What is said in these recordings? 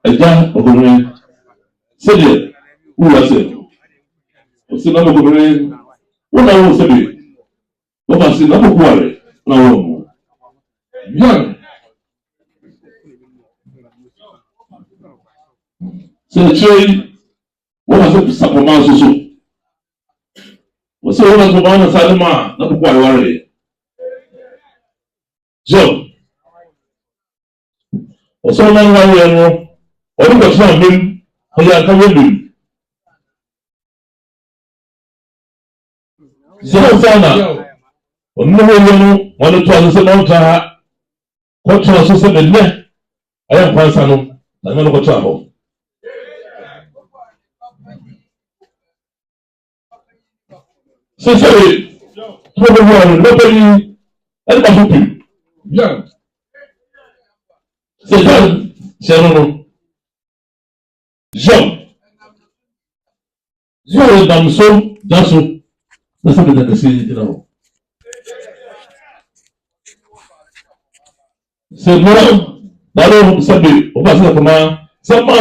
Ẹja obìnrin sẹ́dẹ̀ wúwa sẹ̀ ọ̀sẹ̀ náà obìnrin wọ́n náà wọ́n sẹ́dẹ̀ wọ́n bá sẹ́ náà kókó rẹ̀ náà wọ́n mú. Sẹ́dẹ̀ wọ́n bá sẹ́ sàpọ̀ máa soso wọ́n sẹ́ wọ́n bá sẹ́ máa sáré máa náà kókó àríwá rẹ̀. John ọ̀sán náà ń wáyé ẹnu ọdún kọ̀tún náà mímu ọ̀yà àkàwé lòlù. Sẹ́wọ̀n sáànà ọ̀nùmọ̀ yẹnu wọn ni tó àṣẹṣẹ náà ta kọ́tù àṣẹṣẹ lẹ́lẹ́ ayé nǹkan sanu làwọn ẹni kọ́tù àbọ̀. Sẹ́sẹ́rẹ́ tó bá wà ní lọ́pẹ́ yìí ẹni bá fún pè. Sẹ́sẹ́rẹ́ sẹ́nu nù. Jean yóò dàm so jaso lọ́sẹ̀ bí dàgbà sí ìdílé wọn. Sèmúra dàrú sábẹ ọba sí àkàmá sẹ́mà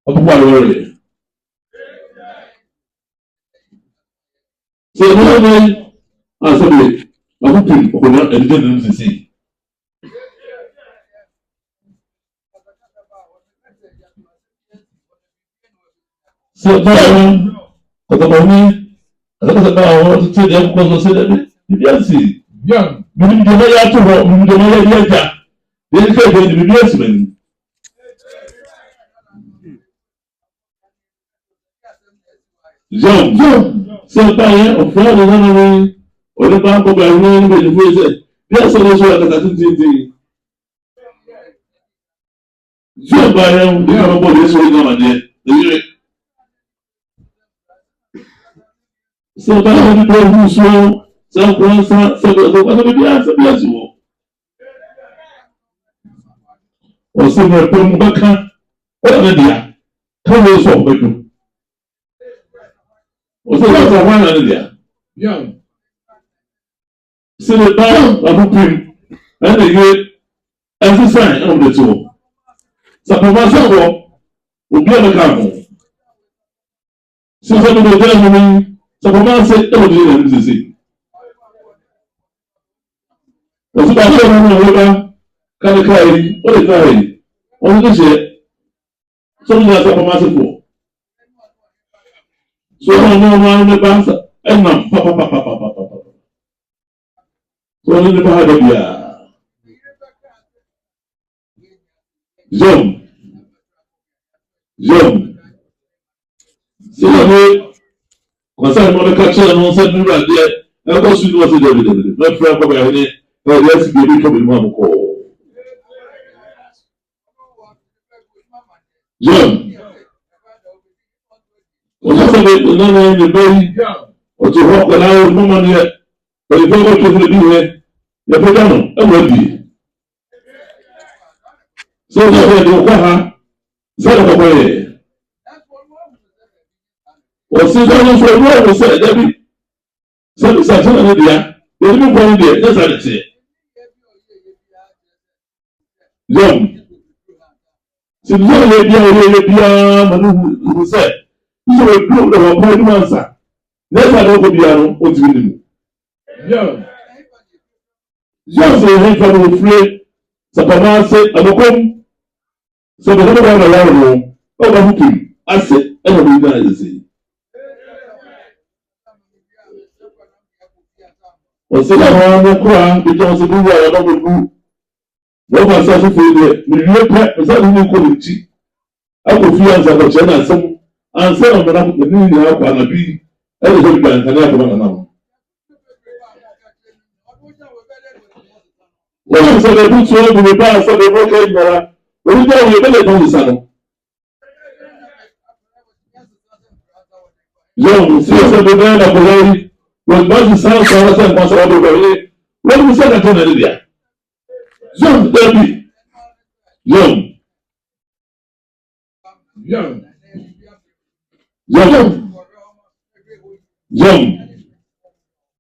àbúkọ àlọ́ rẹ̀. Sèmúra ní àsábẹ àbúkọ ọkùnrin ẹ̀dídẹ́ nínú sísè. Sèmúra kọ̀tàkọ̀ní àtàkọ̀tàkọ̀ àwọn títí ẹ̀dẹ́ kọ́ sọ sílẹ̀ níbi àsì. Mímú jọba yá tó wọ mímú jọba yá yá jà lẹ́yìn fẹ́ ìgbẹ́ níbi àsì mẹ́ni. John sẹ́ńtà yẹn ọ̀fẹ́ ọ̀dọ̀ náà ní onípa akọ̀gbà ìwé níbi ìdìbò ẹ̀sẹ̀ bí àṣẹ ló sọ àkàtà títí. John bá yẹn ní àwọn bọ́ọ̀lù yẹn sọ ìgbà màdé lẹ́yìn rẹ̀. Sẹ́ńtà yẹn ní bọ́ọ̀lù sọ sẹ́ńtà sẹ́ńtà bí àṣẹ wọ̀. Ọ̀sẹ̀ mọ̀ ẹ̀pẹ́ mu bẹ́ká ọ̀yà ní dìá káwọn sọ ọ̀pẹ́ dùn. Ọ̀sẹ̀ ìgbà tó wà náà ní dìá. Sẹ́ńtà bá àbúkù ẹni yẹ ẹ̀fí sáì ẹ̀ ọ̀dẹ̀ tó. Sàpàmà sẹ́wọ̀ òbí ẹ̀ mẹ́ka àmọ́. Sẹ́ńtà bí mo jẹ́ ẹ̀mọ́ mi sàpàmà sẹ́ ẹ̀ ọ̀dẹ̀ yẹn ní sísè. Ọ̀sẹ̀ bá fẹ́ ọ̀nà ọ̀rọ̀ káríká yìí ó lè ká yìí wọ́n ti ṣe sọ́dún ní asàpamọ́ àsìkò sọ́dún ní ọmọ àwọn nípa ẹ̀nà pàpàpàpàpàpàpà sọ́dún nípa àdàbíà John sílẹ̀ ní kọ̀sán ìmọ̀lẹ́ káṣẹ́ ẹ̀nà ọ̀sẹ̀ nínú àdìẹ ẹ̀kọ́ sùn ní wọ́n ti dẹ̀bìdẹ̀bìdẹ̀ lọ́fẹ̀ẹ́ àpapọ̀ yàrá ní ẹ̀yẹ́ sì gbé ní kọ́bìnrin mọ́ àmukọ́. John ọ̀sọ́sọ́bẹ̀ ìnáwó ẹni bẹ́ẹ̀ ọ̀tún họ́ pẹ̀lú àwọn ọmọ ní ẹ̀ pẹ̀lú ìfẹ́ ọkọ̀ tó fi bí rẹ̀ yẹ̀fẹ́ dànù ẹ̀wọ̀n bì. Sọ́dọ̀ ọ̀fẹ́ ẹ̀dùn ọ̀kọ́ ha sẹ́dọ̀ kọ̀kọ́ yẹ. Ọ̀sìn sọ́dọ̀ fún ẹ̀rọ ọ̀rọ̀ sẹ́ ẹ̀dẹ́bí sẹ́dọ̀ sàtúnà ní ìdíyà èyí bí wọ́n ní ẹ̀ ẹ̀sà lè tiẹ̀. John sìnìyàn lè bí àwọn ilé bí àmàlù ìrúsẹ̀ nítorí pé ó lọ́wọ́ ọ̀pọ̀ ẹni máa ń sà lẹ́sà ní ọkọ̀ bí àrùn ó ti rí nínú. John sọ èyí kan ní òfurufú sàpàmà ṣe àbùkù sọ̀rọ̀ tó bá wà láàrùn wọn ó bá fún kiri àṣẹ ẹ̀rọ mi náà yẹ sí. Ọ̀sẹ̀ àwọn ọmọkùnrin àbíjọ́ ọ̀sẹ̀ bí wọ́n àwọn ọmọ wọ́n bá sá fún fèrè mìíràn pẹ́ ọ̀sán ní kò lè jí akọ̀fí àǹsàkọ̀ṣẹ́ náà sẹ́mu àǹsẹ́ ọ̀mọ̀nà ní ìyá akọ̀ ànàbí ẹ̀rọ tó gbà nǹkan ní àkọ́mọ́ nàná. Wọ́n ń sọ̀rọ̀ ẹ̀bí tí wọ́n gbìyànjú bá sọ̀rọ̀ ẹ̀bí ọkọ̀ ìgbàra oníjẹ́ òye bẹ́lẹ̀ tó ń sànù. Yọ̀ọ̀ sí ẹsẹ̀ tó bẹ́ẹ̀ nà kọ̀ lórí wọ́n bá ti sáà sọ̀rọ̀ sẹ́ nǹkan sọ̀rọ̀ bọ̀ wọ́n ní sẹ́kà tó nà nídìí à. John Debbie John Jom